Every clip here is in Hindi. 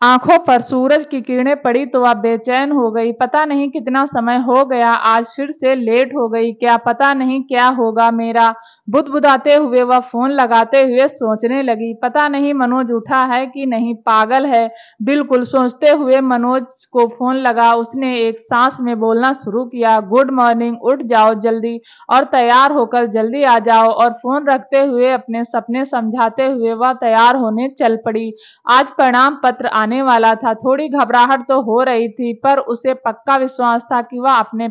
आंखों पर सूरज की किरणें पड़ी तो वह बेचैन हो गई। पता नहीं कितना समय हो गया, आज फिर से लेट हो गई। क्या पता नहीं क्या होगा मेरा। बुदबुदाते हुए वह फोन लगाते हुए सोचने लगी, पता नहीं मनोज उठा है कि नहीं, पागल है बिल्कुल। सोचते हुए मनोज को फोन लगा। उसने एक सांस में बोलना शुरू किया, गुड मॉर्निंग, उठ जाओ जल्दी और तैयार होकर जल्दी आ जाओ। और फोन रखते हुए अपने सपने समझाते हुए वह तैयार होने चल पड़ी। आज प्रणाम पत्र आने वाला था। थोड़ी घबराहट तो हो रही थी, पर उसे पक्का विश्वास था कि वह अपने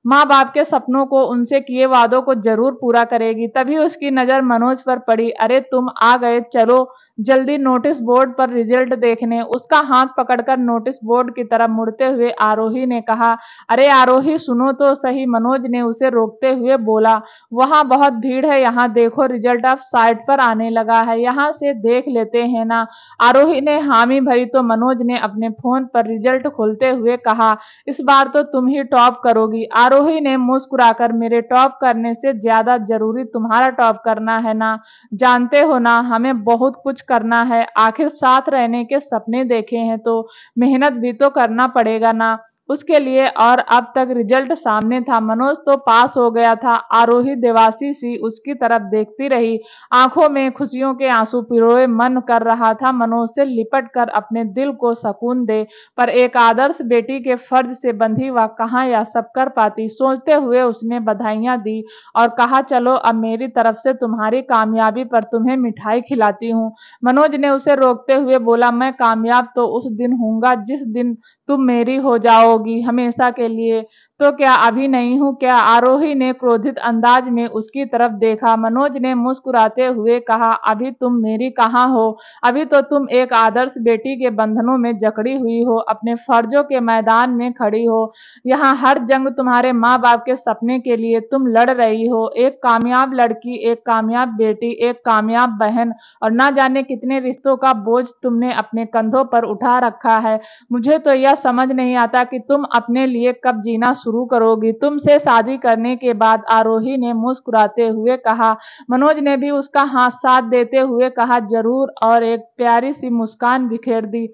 माँ बाप के सपनों को, उनसे किए वादों को जरूर पूरा करेगी। तभी उसकी नजर मनोज पर पड़ी। अरे तुम आ गए, चलो जल्दी नोटिस बोर्ड पर रिजल्ट देखने। उसका हाथ पकड़कर नोटिस बोर्ड की तरफ मुड़ते हुए आरोही ने कहा, अरे आरोही सुनो तो सही। मनोज ने उसे रोकते हुए बोला, वहां बहुत भीड़ है, यहाँ देखो रिजल्ट अब साइट पर आने लगा है, यहाँ से देख लेते हैं ना। आरोही ने हामी भरी तो मनोज ने अपने फोन पर रिजल्ट खोलते हुए कहा, इस बार तो तुम ही टॉप करोगी। आरोही ने मुस्कुराकर, मेरे टॉप करने से ज्यादा जरूरी तुम्हारा टॉप करना है ना। जानते हो ना, हमें बहुत कुछ करना है। आखिर साथ रहने के सपने देखे हैं तो मेहनत भी तो करना पड़ेगा ना उसके लिए। और अब तक रिजल्ट सामने था, मनोज तो पास हो गया था। आरोही देवासी सी उसकी तरफ देखती रही, आंखों में खुशियों के आंसू पिरोए। मन कर रहा था मनोज से लिपट कर अपने दिल को सुकून दे, पर एक आदर्श बेटी के फर्ज से बंधी वह कहाँ यह सब कर पाती। सोचते हुए उसने बधाइयां दी और कहा, चलो अब मेरी तरफ से तुम्हारी कामयाबी पर तुम्हें मिठाई खिलाती हूँ। मनोज ने उसे रोकते हुए बोला, मैं कामयाब तो उस दिन होऊंगा जिस दिन तुम मेरी हो जाओगी हमेशा के लिए। तो क्या अभी नहीं हूँ क्या? आरोही ने क्रोधित अंदाज में उसकी तरफ देखा। मनोज ने मुस्कुराते हुए कहा, अभी तुम मेरी कहाँ हो? अभी तो तुम एक आदर्श बेटी के बंधनों में जकड़ी हुई हो, अपने फर्जों के मैदान में खड़ी हो। यहाँ हर जंग तुम्हारे माँ बाप के सपने के लिए तुम लड़ रही हो। एक कामयाब लड़की, एक कामयाब बेटी, एक कामयाब बहन, और ना जाने कितने रिश्तों का बोझ तुमने अपने कंधों पर उठा रखा है। मुझे तो यह समझ नहीं आता कि तुम अपने लिए कब जीना शुरू करोगी। तुमसे शादी करने के बाद, आरोही ने मुस्कुराते हुए कहा। मनोज ने भी उसका हाथ साथ देते हुए कहा, जरूर, और एक प्यारी सी मुस्कान बिखेर दी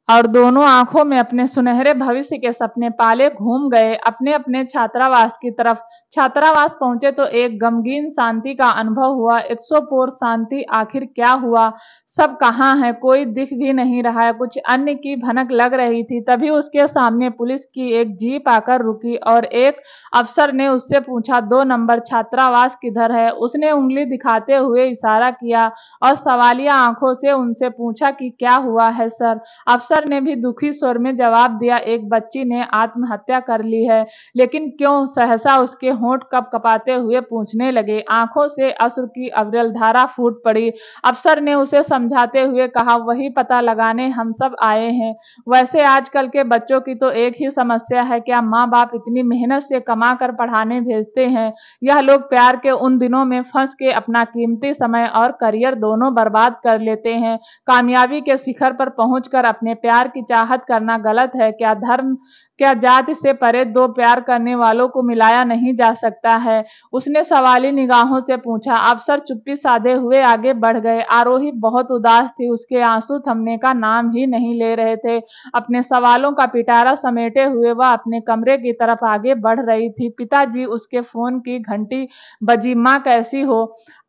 और दोनों आंखों में अपने सुनहरे भविष्य के सपने पाले घूम गए अपने अपने छात्रावास की तरफ। छात्रावास पहुंचे तो एक गमगीन शांति का अनुभव हुआ। 100% शांति। आखिर क्या हुआ? सब कहाँ है? कोई दिख भी नहीं रहा है। कुछ अन्य की भनक लग रही थी। तभी उसके सामने पुलिस की एक जीप आकर रुकी और एक अफसर ने उससे पूछा, 2 नंबर छात्रावास किधर है? उसने उंगली दिखाते हुए इशारा किया और सवालिया आंखों से उनसे पूछा कि क्या हुआ है सर? अफसर ने भी दुखी स्वर में जवाब दिया, एक बच्ची ने आत्महत्या कर ली है। लेकिन क्यों? सहसा उसके होंठ कपकपाते हुए पूछने लगे। आंखों से अश्रु की अविरल धारा फूट पड़ी। अफसर ने उसे समझाते हुए कहा, वही पता लगाने हम सब आए हैं। वैसे आजकल के बच्चों की तो एक ही समस्या है, क्या माँ बाप इतनी मेहनत से कमा कर पढ़ाने भेजते हैं, यह लोग प्यार के उन दिनों में फंस के अपना कीमती समय और करियर दोनों बर्बाद कर लेते हैं। कामयाबी के शिखर पर पहुंचकर अपने प्यार की चाहत करना गलत है क्या? धर्म, क्या जाति से परे दो प्यार करने वालों को मिलाया नहीं जा सकता है? उसने सवाली निगाहों से पूछा। अफसर चुप्पी साधे हुए आगे बढ़ गए। आरोही बहुत उदास थी, उसके आंसू थमने का नाम ही नहीं ले रहे थे। अपने सवालों का पिटारा समेटे हुए वह अपने कमरे की तरफ आगे बढ़ रही थी। पिताजी, उसके फोन की घंटी बजी। माँ कैसी हो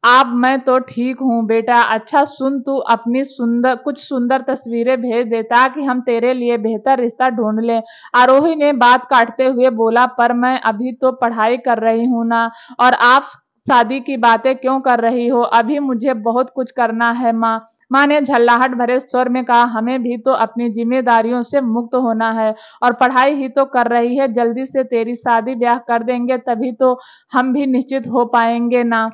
आप? मैं तो ठीक हूँ बेटा। अच्छा सुन, तू अपनी कुछ सुंदर तस्वीरें भेज दे ताकि हम तेरे लिए बेहतर रिश्ता ढूंढ लें। आरोही ने बात काटते हुए बोला, पर मैं अभी तो पढ़ाई कर रही हूँ ना, और आप शादी की बातें क्यों कर रही हो? अभी मुझे बहुत कुछ करना है माँ। माँ ने झल्लाहट भरे स्वर में कहा, हमें भी तो अपनी जिम्मेदारियों से मुक्त होना है, और पढ़ाई ही तो कर रही है। जल्दी से तेरी शादी ब्याह कर देंगे तभी तो हम भी निश्चित हो पाएंगे ना।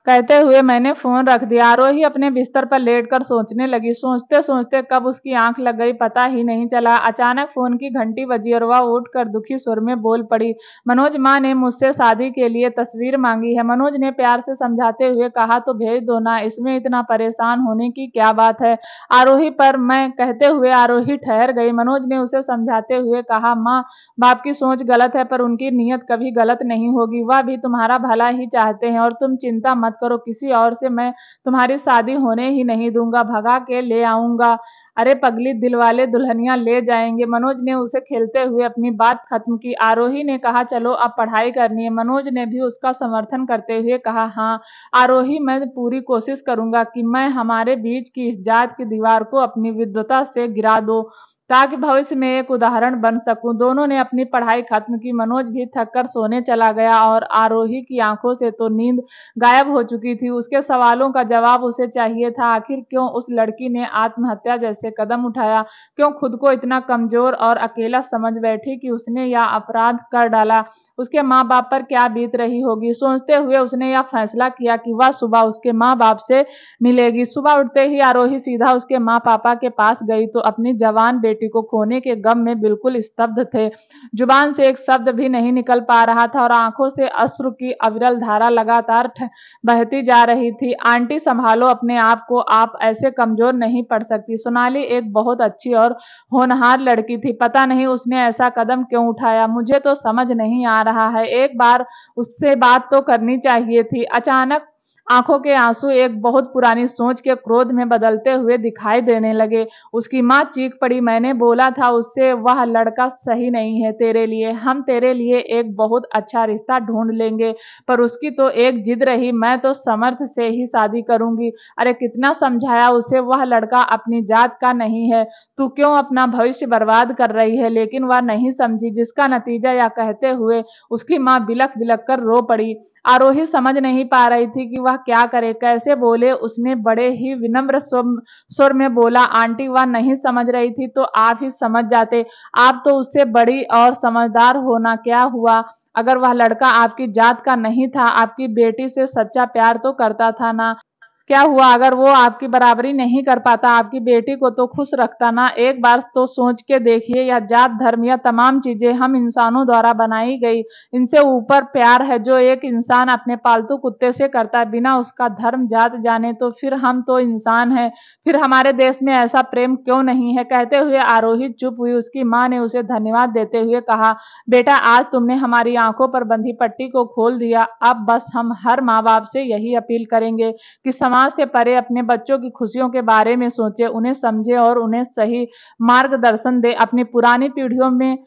कहते हुए मैंने फोन रख दिया। आरोही अपने बिस्तर पर लेटकर सोचने लगी। सोचते सोचते कब उसकी आंख लग गई पता ही नहीं चला। अचानक फोन की घंटी बजी और वह उठकर दुखी स्वर में बोल पड़ी, मनोज, माँ ने मुझसे शादी के लिए तस्वीर मांगी है। मनोज ने प्यार से समझाते हुए कहा, तो भेज दो ना, इसमें इतना परेशान होने की क्या बात है? आरोही, पर मैं, कहते हुए आरोही ठहर गई। मनोज ने उसे समझाते हुए कहा, माँ बाप की सोच गलत है पर उनकी नीयत कभी गलत नहीं होगी। वह भी तुम्हारा भला ही चाहते हैं और तुम चिंता मत करो, किसी और से मैं तुम्हारी शादी होने ही नहीं दूंगा, भगा के ले आऊंगा। अरे पगली, दिलवाले दुल्हनिया ले जाएंगे। मनोज ने उसे खेलते हुए अपनी बात खत्म की। आरोही ने कहा चलो अब पढ़ाई करनी है। मनोज ने भी उसका समर्थन करते हुए कहा हाँ आरोही, मैं पूरी कोशिश करूंगा कि मैं हमारे बीच की इस जात की दीवार को अपनी विद्वता से गिरा दूं, ताकि भविष्य में एक उदाहरण बन सकूं। दोनों ने अपनी पढ़ाई खत्म की। मनोज भी थककर सोने चला गया और आरोही की आंखों से तो नींद गायब हो चुकी थी। उसके सवालों का जवाब उसे चाहिए था। आखिर क्यों उस लड़की ने आत्महत्या जैसे कदम उठाया? क्यों खुद को इतना कमजोर और अकेला समझ बैठी कि उसने यह अपराध कर डाला? उसके माँ बाप पर क्या बीत रही होगी? सोचते हुए उसने यह फैसला किया कि वह सुबह उसके माँ बाप से मिलेगी। सुबह उठते ही आरोही सीधा उसके माँ पापा के पास गई तो अपनी जवान बेटी को खोने के गम में बिल्कुल स्तब्ध थे। जुबान से एक शब्द भी नहीं निकल पा रहा था और आंखों से अश्रु की अविरल धारा लगातार बहती जा रही थी। आंटी संभालो अपने आप को, आप ऐसे कमजोर नहीं पड़ सकती। सोनाली एक बहुत अच्छी और होनहार लड़की थी, पता नहीं उसने ऐसा कदम क्यों उठाया, मुझे तो समझ नहीं आ रहा है। एक बार उससे बात तो करनी चाहिए थी। अचानक आंखों के आंसू एक बहुत पुरानी सोच के क्रोध में बदलते हुए दिखाई देने लगे। उसकी माँ चीख पड़ी, मैंने बोला था उससे, वह लड़का सही नहीं है तेरे लिए। हम तेरे लिए एक बहुत अच्छा रिश्ता ढूंढ लेंगे। पर उसकी तो एक जिद रही, मैं तो समर्थ से ही शादी करूंगी। अरे कितना समझाया उसे, वह लड़का अपनी जात का नहीं है, तू क्यों अपना भविष्य बर्बाद कर रही है? लेकिन वह नहीं समझी, जिसका नतीजा यह कहते हुए उसकी माँ बिलख बिलख कर रो पड़ी। आरोही समझ नहीं पा रही थी कि वह क्या करे, कैसे बोले। उसने बड़े ही विनम्र स्वर में बोला, आंटी वह नहीं समझ रही थी तो आप ही समझ जाते। आप तो उससे बड़ी और समझदार हो ना, क्या हुआ अगर वह लड़का आपकी जात का नहीं था? आपकी बेटी से सच्चा प्यार तो करता था ना? क्या हुआ अगर वो आपकी बराबरी नहीं कर पाता? आपकी बेटी को तो खुश रखता ना? एक बार तो सोच के देखिए, यह जात धर्म यह तमाम चीजें हम इंसानों द्वारा बनाई गई, इनसे ऊपर प्यार है जो एक इंसान अपने पालतू कुत्ते से करता है बिना उसका धर्म जात जाने। तो फिर हम तो इंसान हैं, फिर हमारे देश में ऐसा प्रेम क्यों नहीं है? कहते हुए आरोही चुप हुई। उसकी माँ ने उसे धन्यवाद देते हुए कहा, बेटा आज तुमने हमारी आंखों पर बंधी पट्टी को खोल दिया। अब बस हम हर माँ बाप से यही अपील करेंगे कि समाज से परे अपने बच्चों की खुशियों के बारे में सोचे, उन्हें समझे और उन्हें सही मार्गदर्शन दे। अपनी पुरानी पीढ़ियों में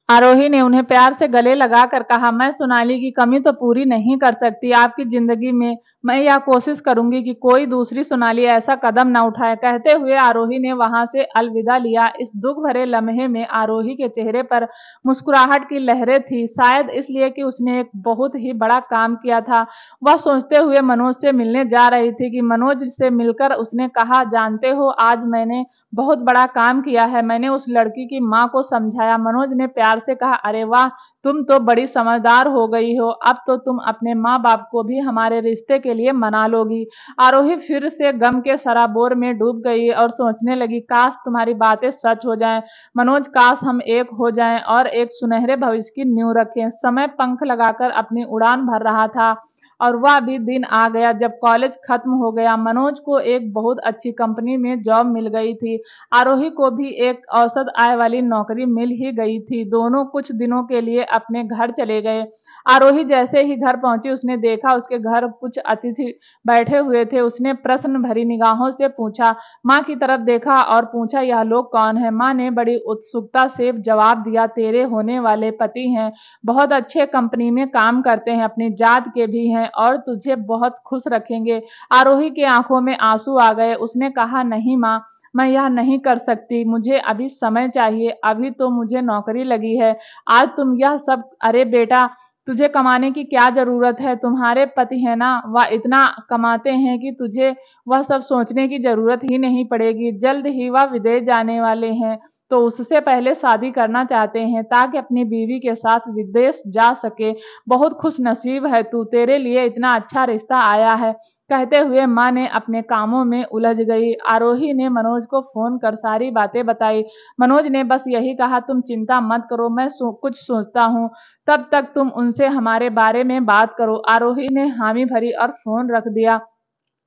आरोही ने उन्हें प्यार से गले लगाकर कहा, मैं सोनाली की कमी तो पूरी नहीं कर सकती आपकी जिंदगी में, मैं यह कोशिश करूंगी कि कोई दूसरी सोनाली ऐसा कदम न उठाए। कहते हुए आरोही ने वहां से अलविदा लिया। इस दुख भरे लम्हे में आरोही के चेहरे पर मुस्कुराहट की लहरें थी, शायद इसलिए कि उसने एक बहुत ही बड़ा काम किया था। वह सोचते हुए मनोज से मिलने जा रही थी कि मनोज से मिलकर उसने कहा, जानते हो आज मैंने बहुत बड़ा काम किया है, मैंने उस लड़की की माँ को समझाया। मनोज ने प्यार से कहा, अरे वाह, तुम तो बड़ी समझदार हो गई हो, अब तो तुम अपने माँ बाप को भी हमारे रिश्ते के लिए मना लोगी। आरोही फिर से गम के सराबोर में डूब गई और सोचने लगी, काश तुम्हारी बातें सच हो जाएं मनोज, काश हम एक हो जाएं और एक सुनहरे भविष्य की नींव रखें। समय पंख लगाकर अपनी उड़ान भर रहा था और वह भी दिन आ गया जब कॉलेज खत्म हो गया। मनोज को एक बहुत अच्छी कंपनी में जॉब मिल गई थी। आरोही को भी एक औसत आय वाली नौकरी मिल ही गई थी। दोनों कुछ दिनों के लिए अपने घर चले गए। आरोही जैसे ही घर पहुंची उसने देखा उसके घर कुछ अतिथि बैठे हुए थे। उसने प्रश्न भरी निगाहों से पूछा, माँ की तरफ देखा और पूछा, यह लोग कौन है? माँ ने बड़ी उत्सुकता से जवाब दिया, तेरे होने वाले पति हैं, बहुत अच्छे कंपनी में काम करते हैं, अपनी जात के भी हैं और तुझे बहुत खुश रखेंगे। आरोही के आंखों में आंसू आ गए। उसने कहा, नहीं माँ, मैं यह नहीं कर सकती, मुझे अभी समय चाहिए, अभी तो मुझे नौकरी लगी है। आज तुम यह सब, अरे बेटा तुझे कमाने की क्या जरूरत है? तुम्हारे पति है ना, वह इतना कमाते हैं कि तुझे वह सब सोचने की जरूरत ही नहीं पड़ेगी। जल्द ही वह विदेश जाने वाले हैं तो उससे पहले शादी करना चाहते हैं ताकि अपनी बीवी के साथ विदेश जा सके। बहुत खुश नसीब है तू, तेरे लिए इतना अच्छा रिश्ता आया है। कहते हुए माँ ने अपने कामों में उलझ गई। आरोही ने मनोज को फोन कर सारी बातें बताई। मनोज ने बस यही कहा, तुम चिंता मत करो, मैं कुछ सोचता हूँ, तब तक तुम उनसे हमारे बारे में बात करो। आरोही ने हामी भरी और फोन रख दिया।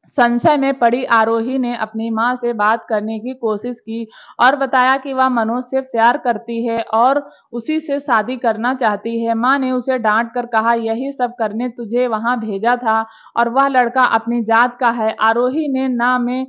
संशय में पड़ी आरोही ने अपनी मां से बात करने की कोशिश की और बताया कि वह मनोज से प्यार करती है और उसी से शादी करना चाहती है। मां ने उसे डांट कर कहा, यही सब करने तुझे वहां भेजा था और वह लड़का अपनी जात का है। आरोही ने ना में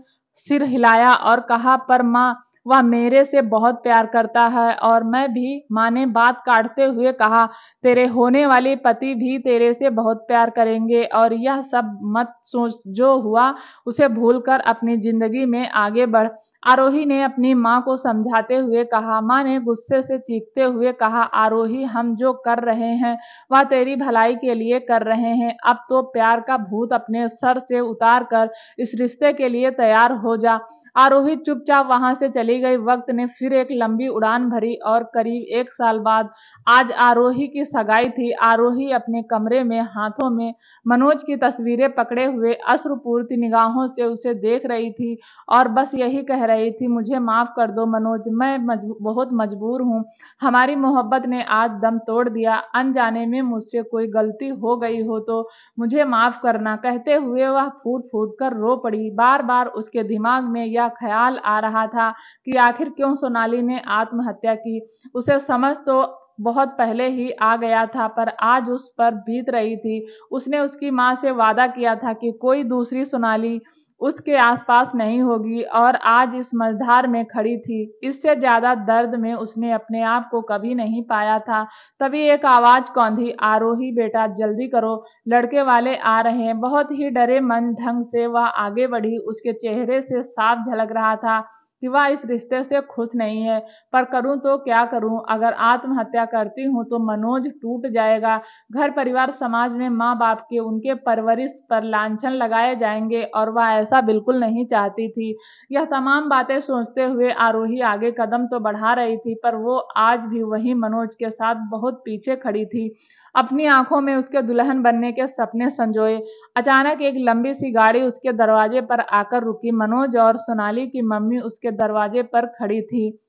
सिर हिलाया और कहा, पर मां, वह मेरे से बहुत प्यार करता है और मैं भी। मां ने बात काटते हुए कहा, तेरे होने वाले पति भी तेरे से बहुत प्यार करेंगे और यह सब मत सोच, जो हुआ उसे भूलकर अपनी जिंदगी में आगे बढ़। आरोही ने अपनी मां को समझाते हुए कहा। मां ने गुस्से से चीखते हुए कहा, आरोही, हम जो कर रहे हैं वह तेरी भलाई के लिए कर रहे हैं। अब तो प्यार का भूत अपने सर से उतार कर इस रिश्ते के लिए तैयार हो जा। आरोही चुपचाप वहां से चली गई। वक्त ने फिर एक लंबी उड़ान भरी और करीब 1 साल बाद आज आरोही की सगाई थी। आरोही अपने कमरे में हाथों में मनोज की तस्वीरें पकड़े हुए अश्रुपूरित निगाहों से उसे देख रही थी और बस यही कह रही थी, मुझे माफ कर दो मनोज, मैं बहुत मजबूर हूँ। हमारी मोहब्बत ने आज दम तोड़ दिया। अनजाने में मुझसे कोई गलती हो गई हो तो मुझे माफ करना। कहते हुए वह फूट फूट कर रो पड़ी। बार बार उसके दिमाग में यह ख्याल आ रहा था कि आखिर क्यों सोनाली ने आत्महत्या की। उसे समझ तो बहुत पहले ही आ गया था, पर आज उस पर बीत रही थी। उसने उसकी मां से वादा किया था कि कोई दूसरी सोनाली उसके आसपास नहीं होगी और आज इस मझधार में खड़ी थी। इससे ज्यादा दर्द में उसने अपने आप को कभी नहीं पाया था। तभी एक आवाज कौंधी, आरोही बेटा जल्दी करो, लड़के वाले आ रहे हैं। बहुत ही डरे मन ढंग से वह आगे बढ़ी। उसके चेहरे से साफ झलक रहा था कि वह इस रिश्ते से खुश नहीं है। पर करूं तो क्या करूं? अगर आत्महत्या करती हूं तो मनोज टूट जाएगा। घर परिवार समाज में माँ बाप के उनके परवरिश पर लांछन लगाए जाएंगे और वह ऐसा बिल्कुल नहीं चाहती थी। यह तमाम बातें सोचते हुए आरोही आगे कदम तो बढ़ा रही थी, पर वो आज भी वही मनोज के साथ बहुत पीछे खड़ी थी, अपनी आंखों में उसके दुल्हन बनने के सपने संजोए। अचानक एक लंबी सी गाड़ी उसके दरवाजे पर आकर रुकी। मनोज और सोनाली की मम्मी उसके दरवाजे पर खड़ी थी।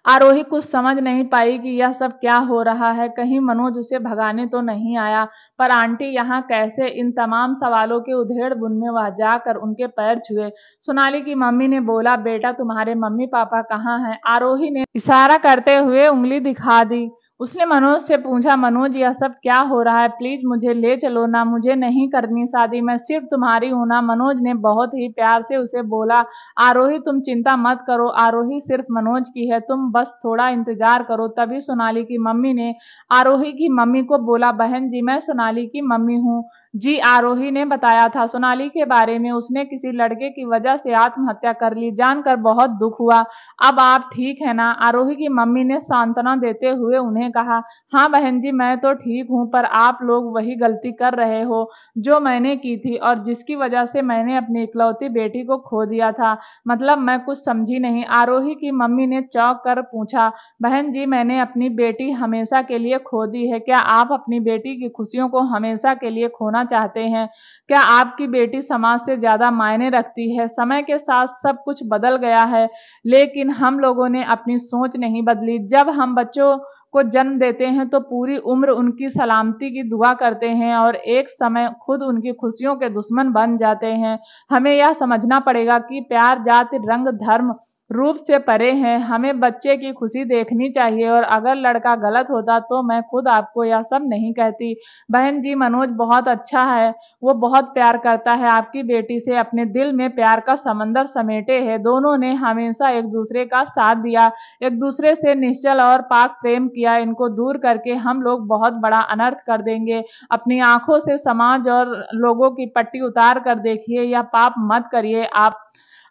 आरोही कुछ समझ नहीं पाई कि यह सब क्या हो रहा है। कहीं मनोज उसे भगाने तो नहीं आया? पर आंटी यहाँ कैसे? इन तमाम सवालों के उधेड़-बुन में वह जाकर उनके पैर छुए। सोनाली की मम्मी ने बोला, बेटा तुम्हारे मम्मी पापा कहाँ हैं? आरोही ने इशारा करते हुए उंगली दिखा दी। उसने मनोज से पूछा, मनोज यह सब क्या हो रहा है? प्लीज मुझे ले चलो ना, मुझे नहीं करनी शादी, मैं सिर्फ तुम्हारी हूं ना। मनोज ने बहुत ही प्यार से उसे बोला, आरोही तुम चिंता मत करो, आरोही सिर्फ मनोज की है, तुम बस थोड़ा इंतजार करो। तभी सोनाली की मम्मी ने आरोही की मम्मी को बोला, बहन जी मैं सोनाली की मम्मी हूँ। जी, आरोही ने बताया था सोनाली के बारे में। उसने किसी लड़के की वजह से आत्महत्या कर ली, जानकर बहुत दुख हुआ। अब आप ठीक है ना? आरोही की मम्मी ने सांत्वना देते हुए उन्हें कहा, हाँ बहन जी मैं तो ठीक हूँ, पर आप लोग वही गलती कर रहे हो जो मैंने की थी और जिसकी वजह से मैंने अपनी इकलौती बेटी को खो दिया था। मतलब मैं कुछ समझी नहीं। आरोही की मम्मी ने चौंक कर पूछा, बहन जी मैंने अपनी बेटी हमेशा के लिए खो दी है। क्या आप अपनी बेटी की खुशियों को हमेशा के लिए खोना चाहते हैं? क्या आपकी बेटी समाज से ज्यादा मायने रखती है? समय के साथ सब कुछ बदल गया है, लेकिन हम लोगों ने अपनी सोच नहीं बदली। जब हम बच्चों को जन्म देते हैं तो पूरी उम्र उनकी सलामती की दुआ करते हैं और एक समय खुद उनकी खुशियों के दुश्मन बन जाते हैं। हमें यह समझना पड़ेगा कि प्यार जाति रंग धर्म रूप से परे है। हमें बच्चे की खुशी देखनी चाहिए और अगर लड़का गलत होता तो मैं खुद आपको यह सब नहीं कहती। बहन जी मनोज बहुत अच्छा है, वो बहुत प्यार करता है आपकी बेटी से, अपने दिल में प्यार का समंदर समेटे है। दोनों ने हमेशा एक दूसरे का साथ दिया, एक दूसरे से निश्चल और पाक प्रेम किया। इनको दूर करके हम लोग बहुत बड़ा अनर्थ कर देंगे। अपनी आंखों से समाज और लोगों की पट्टी उतार कर देखिए, यह पाप मत करिए।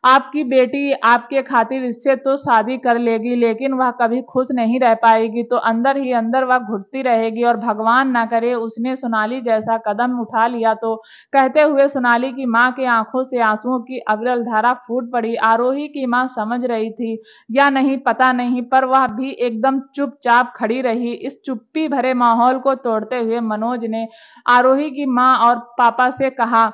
आपकी बेटी आपके खातिर इससे तो शादी कर लेगी, लेकिन वह कभी खुश नहीं रह पाएगी, तो अंदर ही अंदर वह घुटती रहेगी और भगवान ना करे उसने सोनाली जैसा कदम उठा लिया तो। कहते हुए सोनाली की मां के आंखों से आंसुओं की अविरल धारा फूट पड़ी। आरोही की मां समझ रही थी या नहीं पता नहीं, पर वह भी एकदम चुपचाप खड़ी रही। इस चुप्पी भरे माहौल को तोड़ते हुए मनोज ने आरोही की मां और पापा से कहा,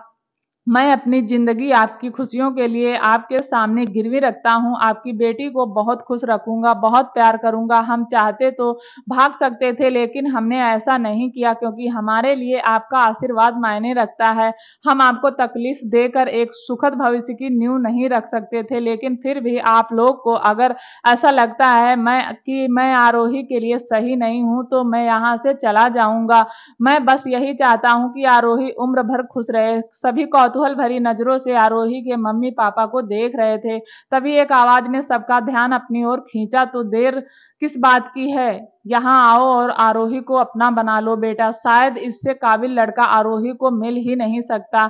मैं अपनी ज़िंदगी आपकी खुशियों के लिए आपके सामने गिरवी रखता हूँ। आपकी बेटी को बहुत खुश रखूँगा, बहुत प्यार करूँगा। हम चाहते तो भाग सकते थे, लेकिन हमने ऐसा नहीं किया क्योंकि हमारे लिए आपका आशीर्वाद मायने रखता है। हम आपको तकलीफ़ देकर एक सुखद भविष्य की नींव नहीं रख सकते थे, लेकिन फिर भी आप लोग को अगर ऐसा लगता है मैं आरोही के लिए सही नहीं हूँ, तो मैं यहाँ से चला जाऊँगा। मैं बस यही चाहता हूँ कि आरोही उम्र भर खुश रहे। सभी कौतूहल भरी नजरों से आरोही के मम्मी पापा को देख रहे थे। तभी एक आवाज ने सबका ध्यान अपनी ओर खींचा, तो देर किस बात की है? यहाँ आओ और आरोही को अपना बना लो बेटा। शायद इससे काबिल लड़का आरोही को मिल ही नहीं सकता।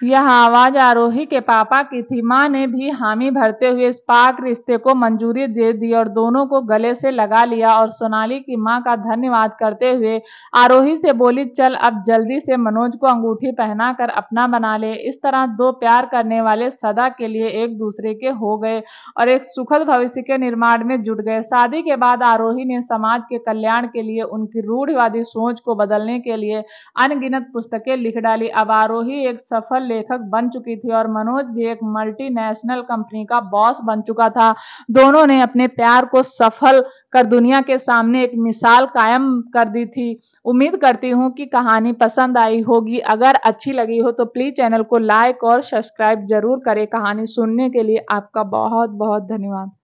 यह आवाज आरोही के पापा की थी। माँ ने भी हामी भरते हुए इस पाक रिश्ते को मंजूरी दे दी और दोनों को गले से लगा लिया और सोनाली की माँ का धन्यवाद करते हुए आरोही से बोली, चल अब जल्दी से मनोज को अंगूठी पहनाकर अपना बना ले। इस तरह दो प्यार करने वाले सदा के लिए एक दूसरे के हो गए और एक सुखद भविष्य के निर्माण में जुट गए। शादी के बाद आरोही ने समाज के कल्याण के लिए, उनकी रूढ़िवादी सोच को बदलने के लिए अनगिनत पुस्तकें लिख डाली। अब आरोही एक सफल लेखक बन चुकी थी और मनोज भी एक मल्टीनेशनल कंपनी का बॉस बन चुका था। दोनों ने अपने प्यार को सफल कर दुनिया के सामने एक मिसाल कायम कर दी थी। उम्मीद करती हूँ कि कहानी पसंद आई होगी। अगर अच्छी लगी हो तो प्लीज चैनल को लाइक और सब्सक्राइब जरूर करें। कहानी सुनने के लिए आपका बहुत बहुत धन्यवाद।